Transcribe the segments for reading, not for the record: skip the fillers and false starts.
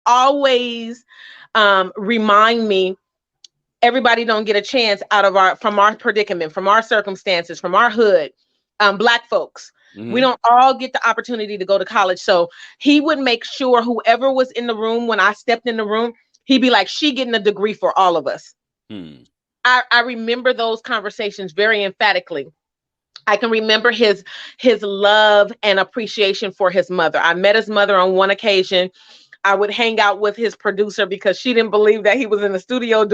always remind me, everybody don't get a chance from our predicament, from our circumstances, from our hood. Black folks, we don't all get the opportunity to go to college. So he would make sure whoever was in the room, when I stepped in the room, he'd be like, she getting a degree for all of us. I remember those conversations very emphatically. I can remember his love and appreciation for his mother. I met his mother on one occasion. I would hang out with his producer because she didn't believe that he was in the studio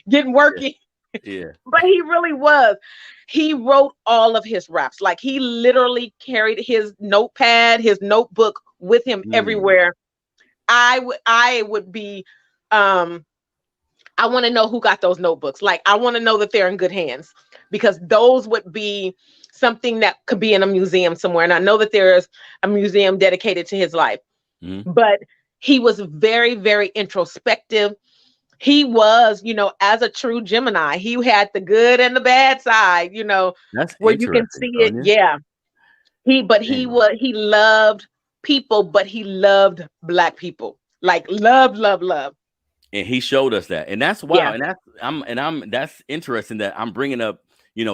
getting working. Yeah. But he really was. He wrote all of his raps. Like, he literally carried his notepad, his notebook with him everywhere. I would be, I want to know who got those notebooks. Like, I want to know that they're in good hands, because those would be something that could be in a museum somewhere. And I know that there's a museum dedicated to his life, but he was very, very introspective. He was, as a true Gemini, he had the good and the bad side, That's where you can see it. Sonia. Yeah. He loved people, but he loved Black people. Like, love. And he showed us that. And that's wow. Yeah. That's interesting that I'm bringing up,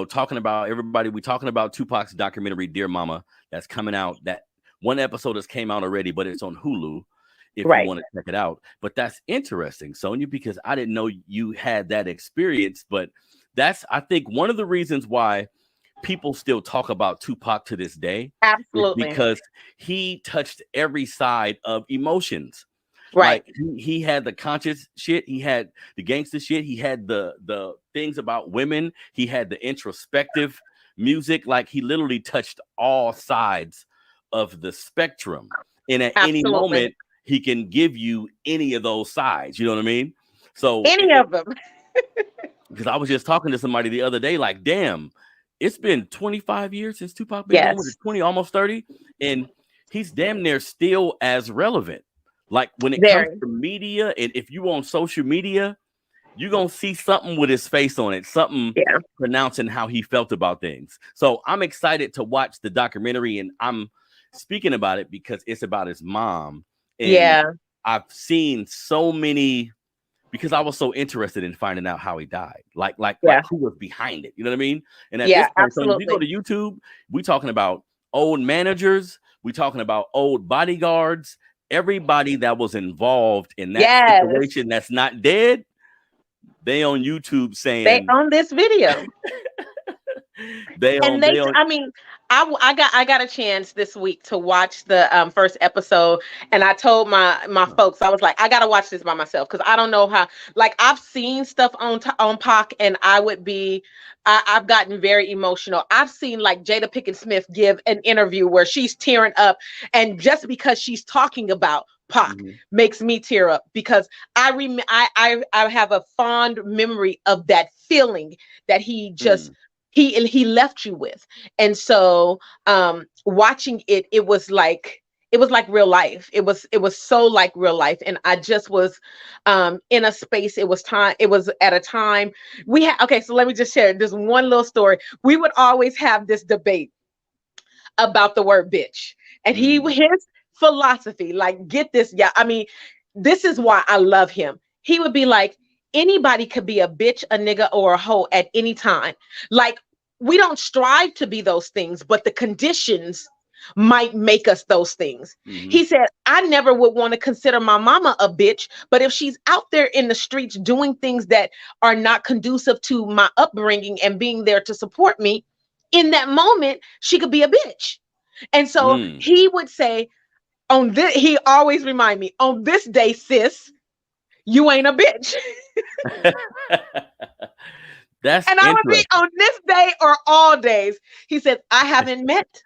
talking about everybody. We're talking about Tupac's documentary, Dear Mama, that's coming out. That one episode has came out already, but it's on Hulu if you want to check it out. But that's interesting, Sonia, because I didn't know you had that experience. But that's, I think, one of the reasons why people still talk about Tupac to this day. Absolutely. Because he touched every side of emotions. Right. Like, he had the conscious shit. He had the gangster shit. He had the things about women. He had the introspective music. Like, he literally touched all sides of the spectrum. And at any moment, he can give you any of those sides. You know what I mean? So any of them. Because I was just talking to somebody the other day, like, damn, it's been 25 years since Tupac been going, 20, almost 30. And he's damn near still as relevant. Like, when it comes to media, and if you on social media, you're going to see something with his face on it, something pronouncing how he felt about things. So I'm excited to watch the documentary, and I'm speaking about it because it's about his mom. And I've seen so many, because I was so interested in finding out how he died, like who was behind it. You know what I mean? And at this point, so if you go to YouTube, we talking about old managers, we talking about old bodyguards, everybody that was involved in that situation that's not dead, they on YouTube saying they own this video. I got a chance this week to watch the first episode, and I told my folks, I was like, I gotta watch this by myself, because I don't know how. Like, I've seen stuff on POC, and I've gotten very emotional. I've seen, like, Jada Pinkett Smith give an interview where she's tearing up, and just because she's talking about Pac makes me tear up, because I have a fond memory of that feeling that he just he left you with. And so watching it was like real life. It was so like real life. And I just was in a space. It was at a time so let me just share this one little story. We would always have this debate about the word bitch, and his philosophy, like, get this, this is why I love him. He would be like, anybody could be a bitch, a nigga, or a hoe at any time. Like, we don't strive to be those things, but the conditions might make us those things. He said, I never would want to consider my mama a bitch, but if she's out there in the streets doing things that are not conducive to my upbringing and being there to support me, in that moment, she could be a bitch. And so he would say, he always remind me, on this day, sis, you ain't a bitch. And I would be, on this day or all days. He said, I haven't met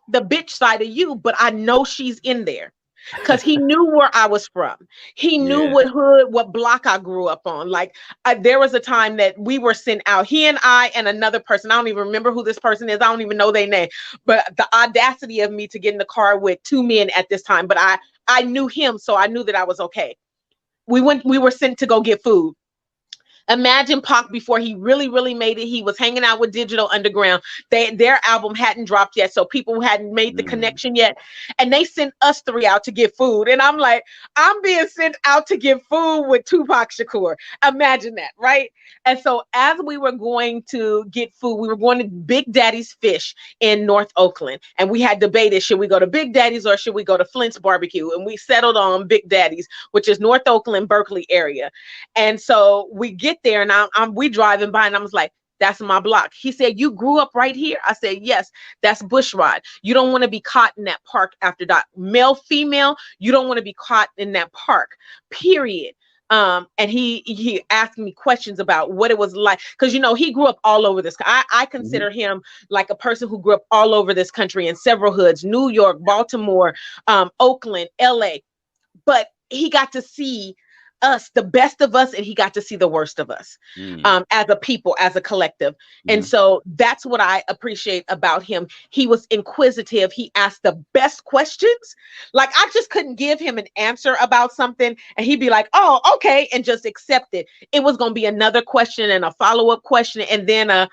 the bitch side of you, but I know she's in there. Because he knew where I was from. He knew what block I grew up on. Like, there was a time that we were sent out, he and I and another person. I don't even remember who this person is. I don't even know their name. But the audacity of me to get in the car with two men at this time. But I knew him, so I knew that I was okay. We were sent to go get food. Imagine Pac before he really made it. He was hanging out with Digital Underground. Their album hadn't dropped yet, so people hadn't made the connection yet. And they sent us three out to get food. And I'm like, I'm being sent out to get food with Tupac Shakur. Imagine that, right? And so as we were going to get food, we were going to Big Daddy's Fish in North Oakland. And we had debated, should we go to Big Daddy's or should we go to Flint's Barbecue? And we settled on Big Daddy's, which is North Oakland, Berkeley area. And so we get there and we driving by and I was like, that's my block. He said, you grew up right here? I said, yes, that's Bushrod. You don't want to be caught in that park after dark. Male, female, you don't want to be caught in that park, period. And he asked me questions about what it was like. Because, he grew up all over this. I consider him like a person who grew up all over this country in several hoods, New York, Baltimore, Oakland, LA. But he got to see us, the best of us, and he got to see the worst of us as a people, as a collective. And so that's what I appreciate about him. He was inquisitive. He asked the best questions. Like, I just couldn't give him an answer about something and he'd be like, oh, okay, and just accept it. It was going to be another question and a follow-up question, and then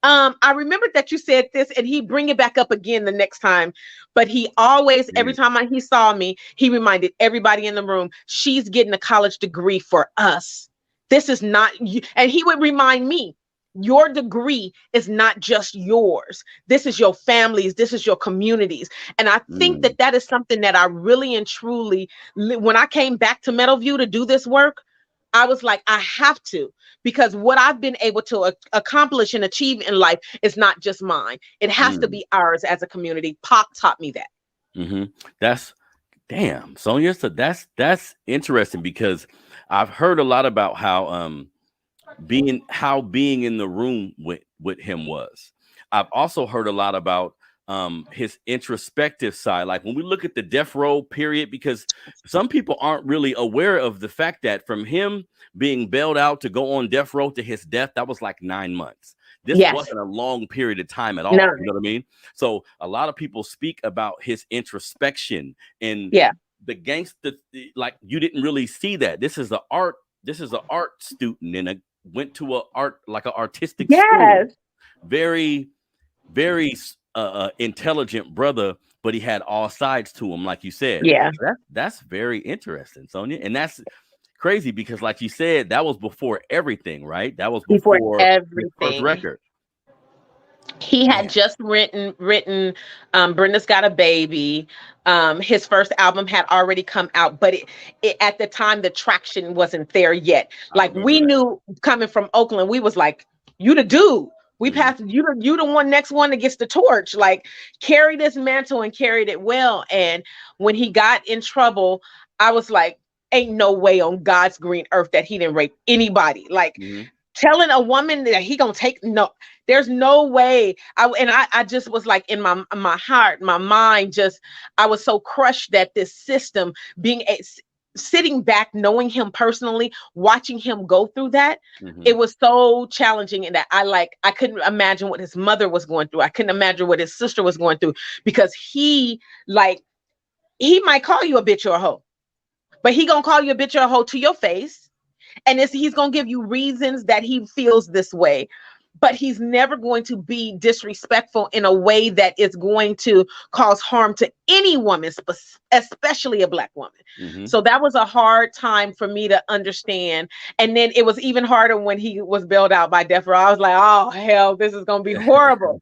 I remembered that you said this, and he bring it back up again the next time. But he always, every time he saw me, he reminded everybody in the room, she's getting a college degree for us. This is not you. And he would remind me, your degree is not just yours. This is your family's. This is your communities. And I think that is something that I really and truly, when I came back to Meadowview to do this work, I was like, I have to, because what I've been able to accomplish and achieve in life is not just mine. It has to be ours as a community. Pac taught me that. That's damn, Sonia. So that's interesting, because I've heard a lot about how being in the room with him was. I've also heard a lot about his introspective side. Like when we look at the death row period, because some people aren't really aware of the fact that from him being bailed out to go on death row to his death, that was like 9 months. This wasn't a long period of time at all. No. You know what I mean? So a lot of people speak about his introspection and the gangster, like you didn't really see that. This is an art student and went to an artistic school. Very, very intelligent brother, but he had all sides to him, like you said. That's very interesting, Sonia. And that's crazy because, like you said, that was before everything, right? That was before everything. His first record. He had just written Brenda's Got a Baby. His first album had already come out, but it at the time the traction wasn't there yet. Like we knew coming from Oakland, we was like, you the dude. We passed you the one next one that gets the torch. Like, carry this mantle and carried it well. And when he got in trouble, I was like, ain't no way on God's green earth that he didn't rape anybody. Like telling a woman that he gonna take, no, there's no way. I just was like, in my heart, my mind, just I was so crushed that this system sitting back, knowing him personally, watching him go through that, it was so challenging. And that I couldn't imagine what his mother was going through. I couldn't imagine what his sister was going through, because he might call you a bitch or a hoe, but he gonna call you a bitch or a hoe to your face. And he's gonna give you reasons that he feels this way. But he's never going to be disrespectful in a way that is going to cause harm to any woman, especially a Black woman. So that was a hard time for me to understand. And then it was even harder when he was bailed out by death row. I was like, oh, hell, this is going to be horrible.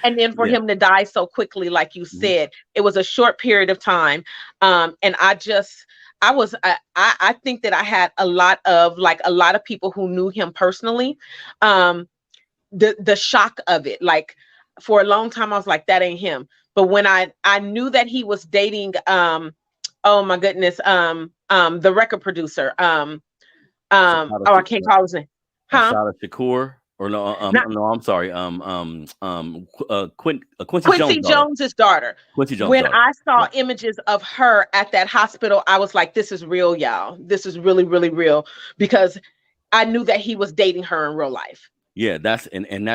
And then for him to die so quickly, like you said, it was a short period of time. And I think that I had a lot of people who knew him personally. The shock of it, like for a long time, I was like, that ain't him. But when I knew that he was dating, oh my goodness, the record producer, I can't call his name. Shakur, or no, I'm sorry, Quincy Jones's daughter. Quincy Jones. When I saw images of her at that hospital, I was like, this is real, y'all. This is really, really real, because I knew that he was dating her in real life. Yeah, that's and